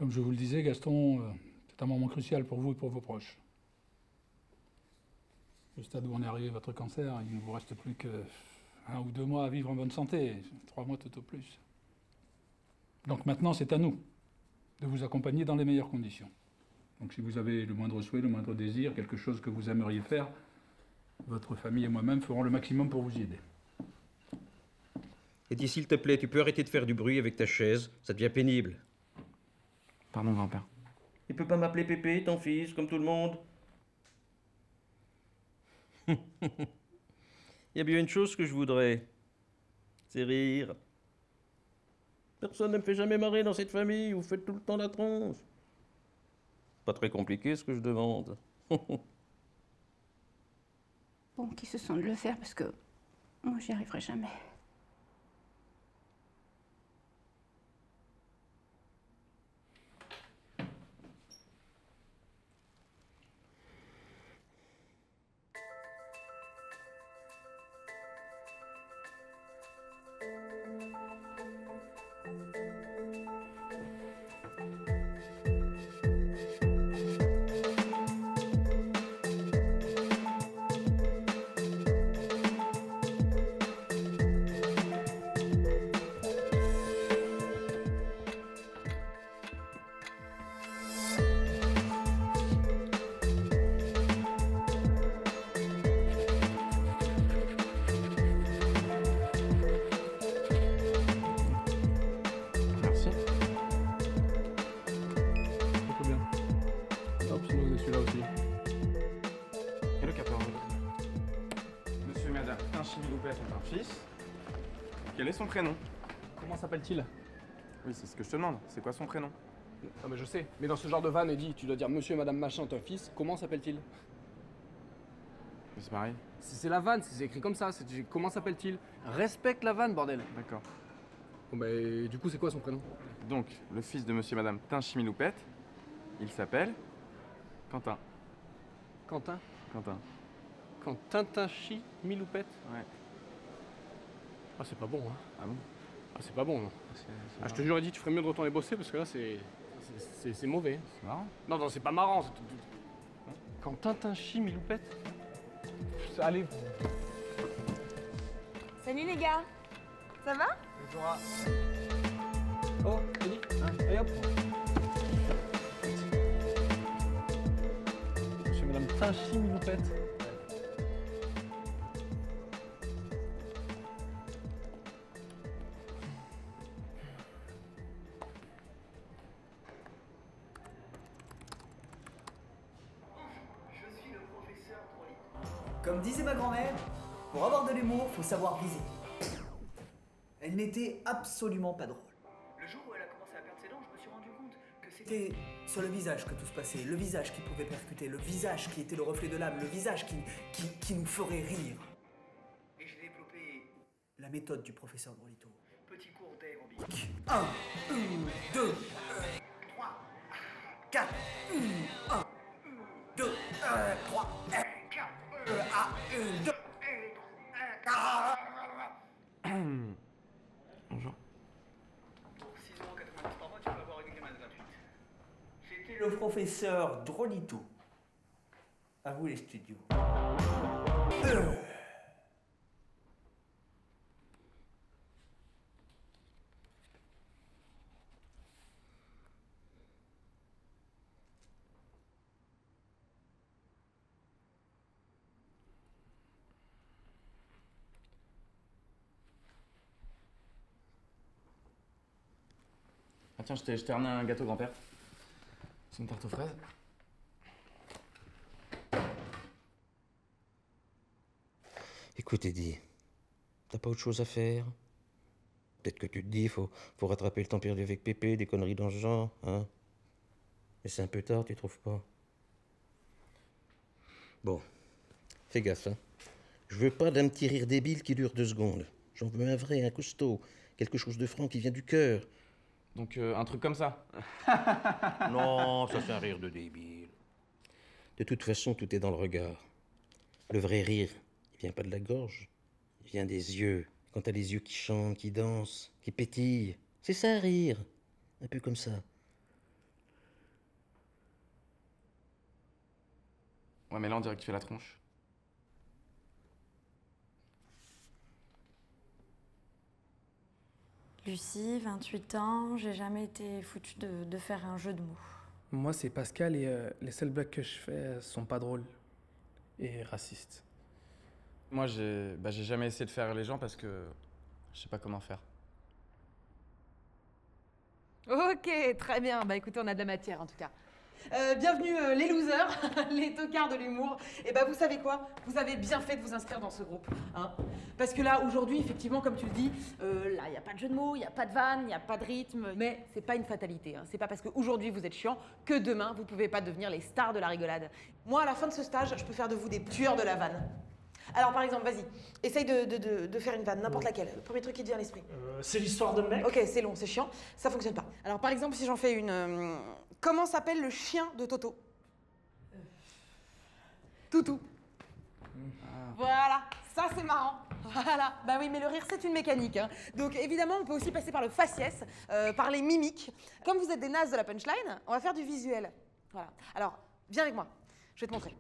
Comme je vous le disais, Gaston, c'est un moment crucial pour vous et pour vos proches. Au stade où on est arrivé, votre cancer, il ne vous reste plus que 1 ou 2 mois à vivre en bonne santé, 3 mois tout au plus. Donc maintenant, c'est à nous de vous accompagner dans les meilleures conditions. Donc si vous avez le moindre souhait, le moindre désir, quelque chose que vous aimeriez faire, votre famille et moi-même ferons le maximum pour vous y aider. Et dis, s'il te plaît, tu peux arrêter de faire du bruit avec ta chaise, ça devient pénible. Pardon, grand-père. Il peut pas m'appeler Pépé, ton fils, comme tout le monde? Il y a bien une chose que je voudrais, c'est rire. Personne ne me fait jamais marrer dans cette famille, vous faites tout le temps la tronche. Pas très compliqué ce que je demande. Bon, qui se sent de le faire parce que moi, j'y arriverai jamais. Merci. Tout bien. Hop, sinon vous êtes celui-là aussi. Et le 14. Monsieur et Madame Tinchimiloupet ont un fils. Quel est son prénom? Comment s'appelle-t-il? Oui, c'est ce que je te demande. C'est quoi son prénom? Non mais je sais, mais dans ce genre de vanne, Eddie, tu dois dire monsieur et madame machin, ton fils, comment s'appelle-t-il? Mais c'est pareil. C'est la vanne, c'est écrit comme ça, comment s'appelle-t-il? Respecte la vanne, bordel. D'accord. Bon bah, du coup, c'est quoi son prénom? Donc, le fils de monsieur et Madame Tinchimiloupet, il s'appelle Quentin. Quentin? Quentin. Quentin Tinchi Miloupette? Ouais. Ah, c'est pas bon, hein. Ah bon? Ah, c'est pas bon, non. C'est Ah, je te jure, Eddie, tu ferais mieux de retourner bosser parce que là, c'est mauvais. C'est marrant. Non, non, c'est pas marrant. Quentin Tinchi Miloupette? Allez. Salut les gars, ça va? Bonjour. Oh, Eddie, allez hop. Monsieur et Madame Tinchi Miloupette. Comme disait ma grand-mère, pour avoir de l'humour, faut savoir viser. Elle n'était absolument pas drôle. Le jour où elle a commencé à perdre ses dents, je me suis rendu compte que c'était sur le visage que tout se passait, le visage qui pouvait percuter, le visage qui était le reflet de l'âme, le visage qui nous ferait rire. Et j'ai développé la méthode du professeur Drolito. Petit cours d'aérobic. 1, 2, 3, 4, 1, 2, 3, 4. 1, 2, 3, Bonjour. Pour 6,90 € par mois, tu peux avoir une grémade gratuite. C'était le professeur Drolito. À vous les studios. Ah tiens, je t'ai ramené un gâteau grand-père. C'est une tarte aux fraises. Écoute, Eddie, t'as pas autre chose à faire? Peut-être que tu te dis, faut rattraper le temps perdu avec Pépé, des conneries dans ce genre, hein? Mais c'est un peu tard, tu trouves pas? Bon, fais gaffe, hein. Je veux pas d'un petit rire débile qui dure 2 secondes. J'en veux un vrai, un costaud, quelque chose de franc qui vient du cœur. Donc, un truc comme ça. Non, ça c'est un rire de débile. De toute façon, tout est dans le regard. Le vrai rire, il vient pas de la gorge, il vient des yeux. Quand t'as les yeux qui chantent, qui dansent, qui pétillent, c'est ça, rire. Un peu comme ça. Ouais, mais là, on dirait qu'il fait la tronche. Lucie, 28 ans, j'ai jamais été foutue de faire un jeu de mots. Moi, c'est Pascal et les seules blagues que je fais sont pas drôles et racistes. Moi, j'ai jamais essayé de faire rire les gens parce que je sais pas comment faire. Ok, très bien. Bah écoutez, on a de la matière en tout cas. Bienvenue les losers, les tocards de l'humour. Et bah vous savez quoi? Vous avez bien fait de vous inscrire dans ce groupe. Hein, parce que là, aujourd'hui, effectivement, comme tu le dis, là, il n'y a pas de jeu de mots, il n'y a pas de vanne, il n'y a pas de rythme. Mais c'est pas une fatalité. Hein. C'est pas parce qu'aujourd'hui vous êtes chiant que demain vous pouvez pas devenir les stars de la rigolade. Moi, à la fin de ce stage, je peux faire de vous des tueurs de la vanne. Alors par exemple, vas-y, essaye de faire une vanne, n'importe laquelle. Le premier truc qui te vient à l'esprit. C'est l'histoire de mec. Ok, c'est long, c'est chiant, ça fonctionne pas. Alors par exemple, si j'en fais une... comment s'appelle le chien de Toto? Toutou. Voilà, ça c'est marrant. Voilà, bah oui, mais le rire c'est une mécanique. Hein. Donc évidemment, on peut aussi passer par le faciès, par les mimiques. Comme vous êtes des nazes de la punchline, on va faire du visuel. Voilà. Alors, viens avec moi, je vais te montrer.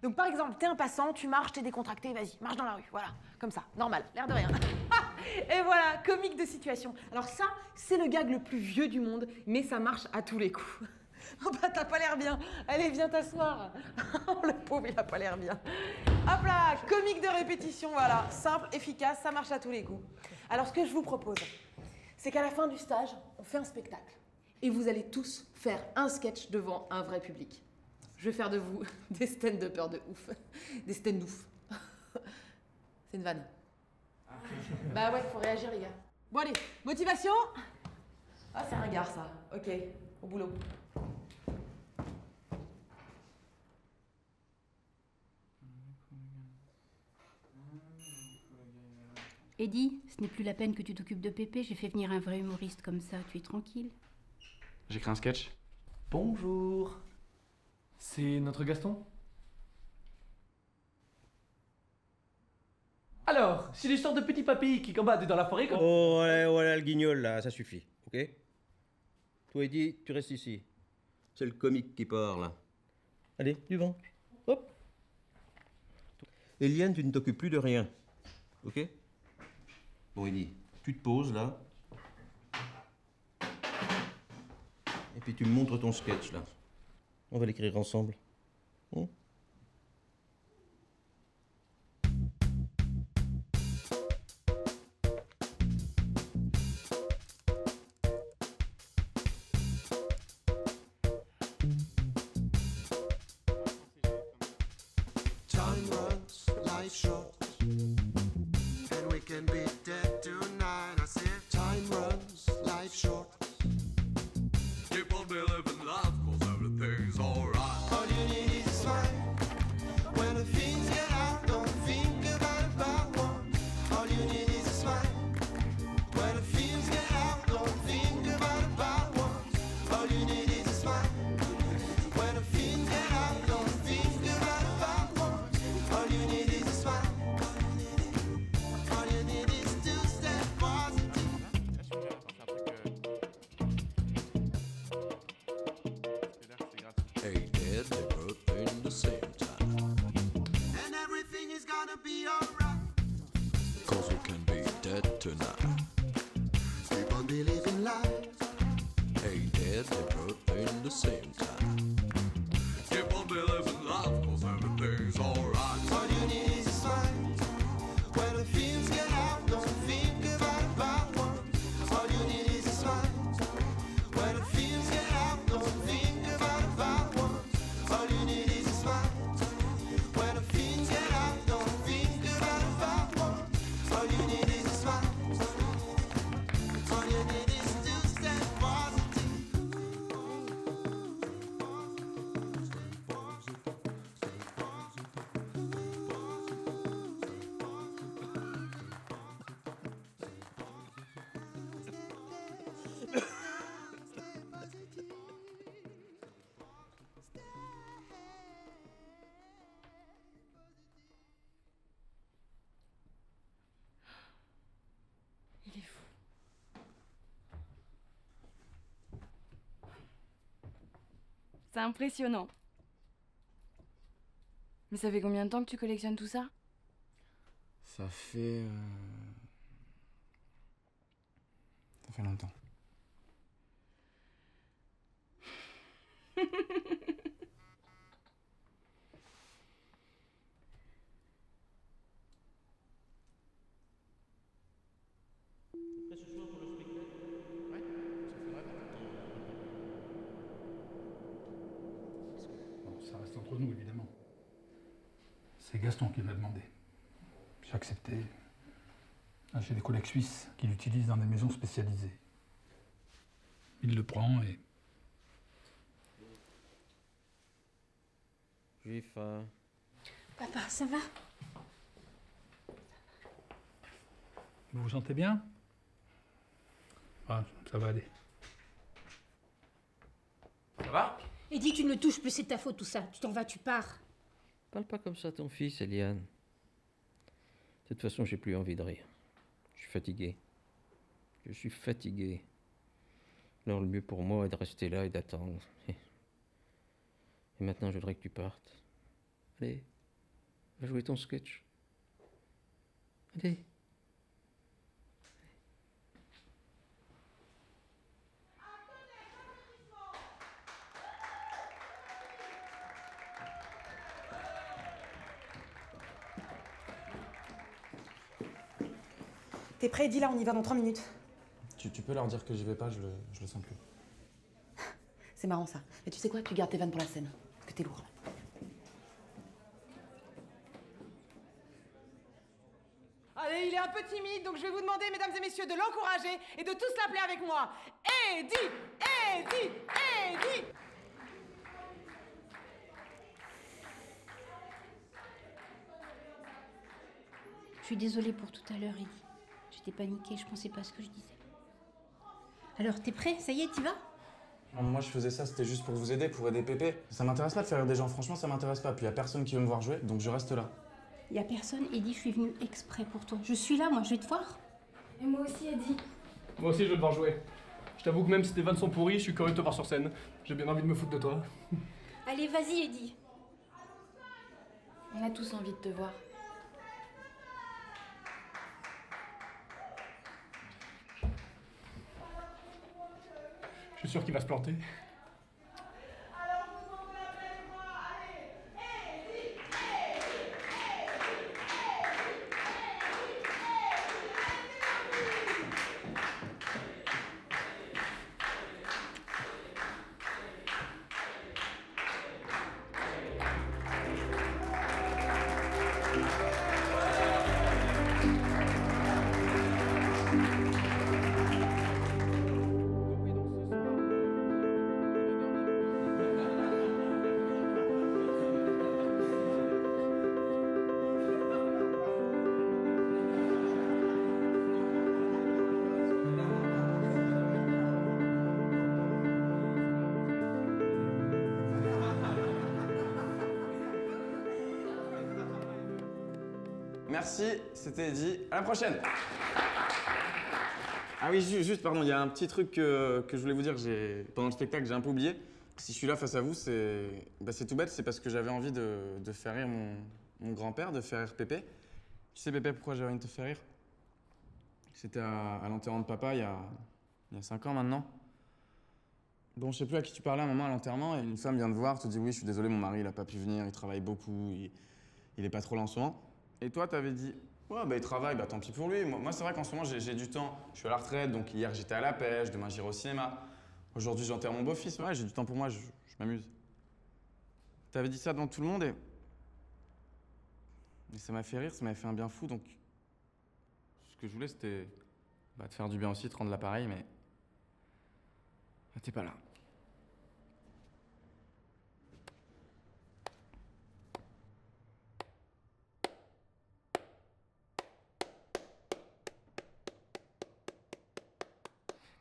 Donc par exemple, t'es un passant, tu marches, t'es décontracté, vas-y, marche dans la rue, voilà, comme ça, normal, l'air de rien. Et voilà, comique de situation. Alors ça, c'est le gag le plus vieux du monde, mais ça marche à tous les coups. Oh bah t'as pas l'air bien, allez viens t'asseoir. Oh le pauvre, il a pas l'air bien. Hop là, comique de répétition, voilà, simple, efficace, ça marche à tous les coups. Alors ce que je vous propose, c'est qu'à la fin du stage, on fait un spectacle. Et vous allez tous faire un sketch devant un vrai public. Je vais faire de vous des stand-uppers de ouf. Des stand-ouf. C'est une vanne. Bah ouais, faut réagir les gars. Bon allez, motivation. Ah c'est un gars ça. Ok, au boulot. Eddie, ce n'est plus la peine que tu t'occupes de Pépé. J'ai fait venir un vrai humoriste comme ça. Tu es tranquille. J'écris un sketch. Bonjour. C'est notre Gaston? Alors, c'est l'histoire de petit papy qui combattent dans la forêt comme... Oh, voilà le guignol, là, ça suffit, ok? Toi, Eddie, tu restes ici. C'est le comique qui parle. Allez, du vent. Hop. Eliane, tu ne t'occupes plus de rien, ok? Bon, Eddie, tu te poses, là. Et puis tu me montres ton sketch, là. On va l'écrire ensemble. Hein? Time runs, life short, and we can be dead tonight. I said, time runs, life short. Keep on living life, 'cause everything's alright. All you need is a smile. When the things get out, don't think about one. All you need is a smile. When the things get out, don't think about one. All you need is a smile. When the things get out, don't think about one. All you need is a smile. All you need is to stay positive. Hey Dad, they both in the same time. And everything is gonna be alright. 'Cause we can be dead tonight. Keep on believing life. Hey Dad, they both in the same time. Keep on believing life, 'cause everything's alright. All you need is a smile. When the feelings get out, don't think about one. All you need is a smile. When the feelings get out, don't think about one. All you need is a smile. When the feelings get out, don't think about one. All you need is a smile. All you need is to stay positive. Il est fou. C'est impressionnant. Mais ça fait combien de temps que tu collectionnes tout ça? Ça fait longtemps. Bon, ça reste entre nous, évidemment. C'est Gaston qui m'a demandé. J'ai accepté. Là, j'ai des collègues suisses qui l'utilisent dans des maisons spécialisées. Il le prend et... Juif, Papa, ça va? Vous vous sentez bien? Ah, ça va aller. Ça va? Eddie, tu ne le touches plus, c'est ta faute tout ça. Tu t'en vas, tu pars. Parle pas comme ça à ton fils, Eliane. De toute façon, j'ai plus envie de rire. Je suis fatigué. Je suis fatigué. Alors le mieux pour moi est de rester là et d'attendre. Et maintenant, je voudrais que tu partes. Allez, va jouer ton sketch. Allez. T'es prêt, Eddie, là, on y va dans 3 minutes. Tu peux leur dire que j'y vais pas, je le sens plus. C'est marrant ça. Mais tu sais quoi, tu gardes tes vannes pour la scène. Parce que t'es lourd. Allez, il est un peu timide, donc je vais vous demander, mesdames et messieurs, de l'encourager et de tous l'appeler avec moi. Eddie! Eddie! Eddie! Je suis désolée pour tout à l'heure, Eddie. J'étais paniquée, je pensais pas à ce que je disais. Alors, t'es prêt? Ça y est, t'y vas? Non, moi, je faisais ça, c'était juste pour vous aider, pour aider Pépé. Ça m'intéresse pas de faire rire des gens, franchement, ça m'intéresse pas. Puis y a personne qui veut me voir jouer, donc je reste là. Y a personne, Eddie, je suis venue exprès pour toi. Je suis là, moi, je vais te voir. Et moi aussi, Eddie. Moi aussi, je veux te voir jouer. Je t'avoue que même si tes vannes sont pourries, je suis curieux de te voir sur scène. J'ai bien envie de me foutre de toi. Allez, vas-y, Eddie. On a tous envie de te voir. Je suis sûr qu'il va se planter. Merci, c'était Eddie. À la prochaine. Ah oui, juste, pardon, il y a un petit truc que je voulais vous dire pendant le spectacle, j'ai un peu oublié. Si je suis là face à vous, c'est tout bête, c'est parce que j'avais envie de faire rire mon grand-père, de faire rire Pépé. Tu sais, Pépé, pourquoi j'avais envie de te faire rire? C'était à l'enterrement de papa, il y a 5 ans maintenant. Bon, je sais plus à qui tu parlais à un moment à l'enterrement, et une femme vient te voir, te dit « Oui, je suis désolé, mon mari, il a pas pu venir, il travaille beaucoup, il est pas trop là en ce moment. » Et toi, t'avais dit « Ouais, bah il travaille, bah tant pis pour lui. » Moi c'est vrai qu'en ce moment, j'ai du temps. Je suis à la retraite, donc hier, j'étais à la pêche, demain, j'irai au cinéma. Aujourd'hui, j'enterre mon beau-fils. Ouais, j'ai du temps pour moi, je m'amuse. T'avais dit ça devant tout le monde et ça m'a fait rire, ça m'avait fait un bien fou, donc ce que je voulais, c'était te faire du bien aussi, te rendre l'appareil, mais t'es pas là.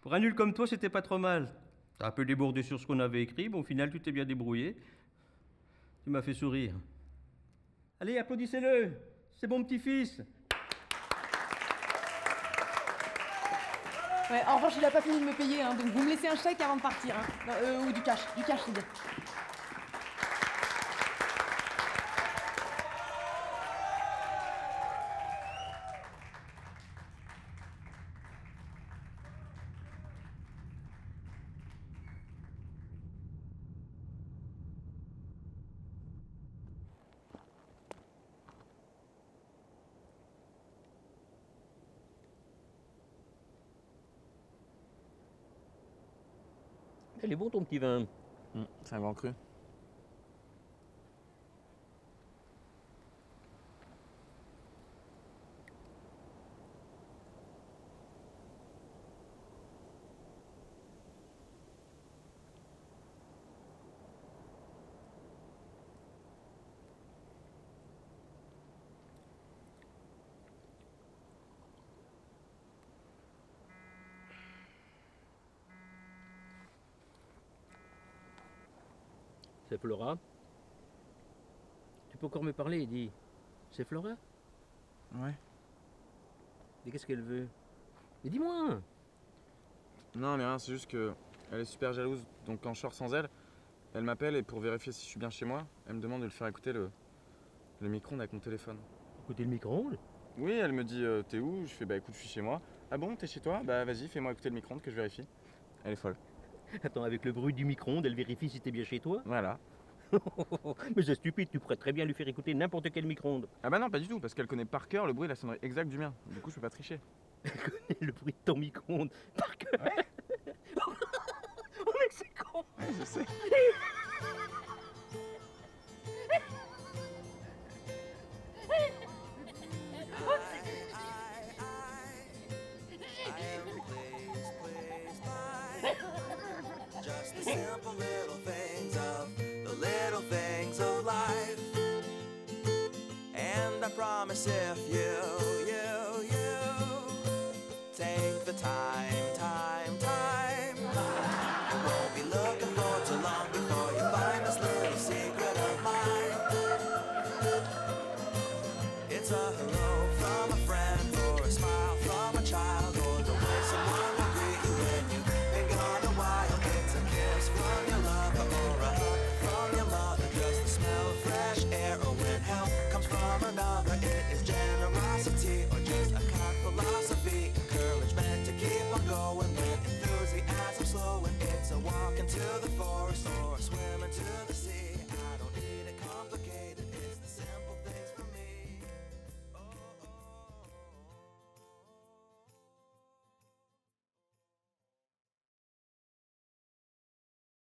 Pour un nul comme toi, c'était pas trop mal. T'as un peu débordé sur ce qu'on avait écrit, mais au final, tu t'es bien débrouillé. Tu m'as fait sourire. Allez, applaudissez-le. C'est mon petit-fils. Ouais, en revanche, il a pas fini de me payer, hein, donc vous me laissez un chèque avant de partir. Hein. Ou du cash, c'est bien. Elle est bon ton petit vin. C'est un grand cru. C'est Flora. Tu peux encore me parler, Eddie. C'est Flora? Ouais. Mais qu'est-ce qu'elle veut? Mais dis-moi! Non, mais rien, c'est juste que elle est super jalouse. Donc quand je sors sans elle, elle m'appelle et pour vérifier si je suis bien chez moi, elle me demande de lui faire écouter le micro-ondes avec mon téléphone. Écouter le micro-ondes? Oui, elle me dit t'es où? Je fais bah écoute, je suis chez moi. Ah bon, t'es chez toi? Bah vas-y, fais-moi écouter le micro-ondes que je vérifie. Elle est folle. Attends, avec le bruit du micro-ondes, elle vérifie si t'es bien chez toi? Voilà. Mais c'est stupide, tu pourrais très bien lui faire écouter n'importe quel micro-ondes. Ah bah non, pas du tout, parce qu'elle connaît par cœur le bruit et la sonnerie exacte du mien. Du coup, je peux pas tricher. Elle connaît le bruit de ton micro-ondes par cœur. Ouais. Oh mec, c'est con. Ouais, je sais. Just the simple little things of the little things of life. And I promise if you take the time, you won't be looking for too long before you find this little secret of mine. It's a hello from a friend, or a smile from a child, or the way someone will greet you when you've been gone a while. It's a kiss from your lover, or a hug from your mother, just the smell of fresh air, or when help comes from another. It is generosity or